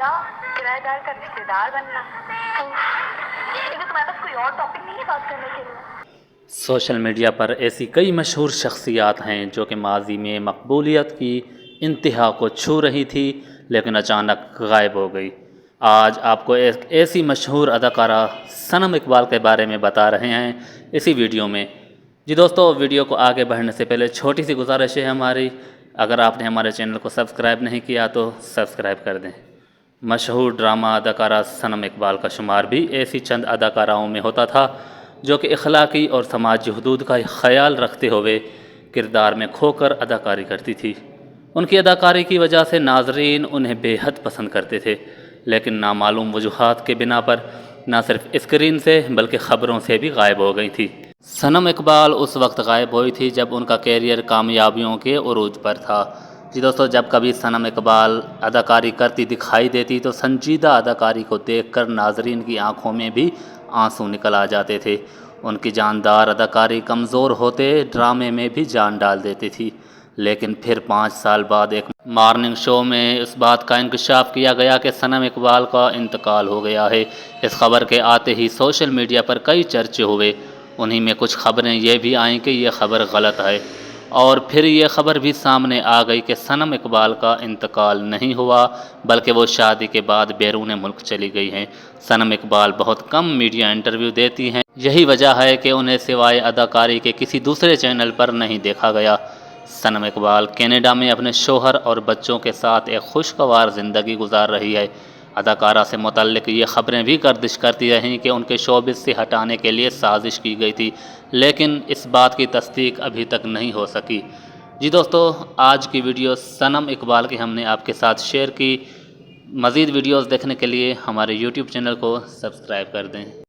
क्या किराएदार का रिश्तेदार बनना। लेकिन तुम्हारे पास कोई और टॉपिक नहीं है बात करने के लिए? सोशल मीडिया पर ऐसी कई मशहूर शख्सियात हैं जो कि माजी में मकबूलियत की इंतहा को छू रही थी लेकिन अचानक गायब हो गई। आज आपको एक ऐसी मशहूर अदाकारा सनम इकबाल के बारे में बता रहे हैं इसी वीडियो में। जी दोस्तों, वीडियो को आगे बढ़ने से पहले छोटी सी गुजारिश है हमारी, अगर आपने हमारे चैनल को सब्सक्राइब नहीं किया तो सब्सक्राइब कर दें। मशहूर ड्रामा अदाकारा सनम इकबाल का शुमार भी ऐसी चंद अदाकाराओं में होता था जो कि अखलाकी और समाजी हदूद का ख्याल रखते हुए किरदार में खोकर अदाकारी करती थी। उनकी अदाकारी की वजह से नाजरीन उन्हें बेहद पसंद करते थे, लेकिन नामालूम वजूहात के बिना पर न सिर्फ स्क्रीन से बल्कि ख़बरों से भी गायब हो गई थी। सनम इकबाल उस वक्त गायब हुई थी जब उनका कैरियर कामयाबियों के उरूज पर था। जी दोस्तों, जब कभी सनम इकबाल अदाकारी करती दिखाई देती तो संजीदा अदाकारी को देखकर नाजरीन की आंखों में भी आंसू निकल आ जाते थे। उनकी जानदार अदाकारी कमज़ोर होते ड्रामे में भी जान डाल देती थी। लेकिन फिर 5 साल बाद एक मॉर्निंग शो में इस बात का इंकशाफ किया गया कि सनम इकबाल का इंतकाल हो गया है। इस खबर के आते ही सोशल मीडिया पर कई चर्चे हुए। उन्हीं में कुछ खबरें ये भी आईं कि यह खबर गलत है, और फिर ये खबर भी सामने आ गई कि सनम इकबाल का इंतकाल नहीं हुआ बल्कि वो शादी के बाद बैरून मुल्क चली गई हैं। सनम इकबाल बहुत कम मीडिया इंटरव्यू देती हैं, यही वजह है कि उन्हें सिवाय अदाकारी के किसी दूसरे चैनल पर नहीं देखा गया। सनम इकबाल कनाडा में अपने शोहर और बच्चों के साथ एक खुशगवार ज़िंदगी गुजार रही है। अदाकारा से मुतल्लिक़ ये ख़बरें भी गर्दिश करती रहीं कि उनके शोबिस से हटाने के लिए साजिश की गई थी, लेकिन इस बात की तस्दीक अभी तक नहीं हो सकी। जी दोस्तों, आज की वीडियो सनम इकबाल की हमने आपके साथ शेयर की। मज़ीद वीडियोज़ देखने के लिए हमारे यूट्यूब चैनल को सब्सक्राइब कर दें।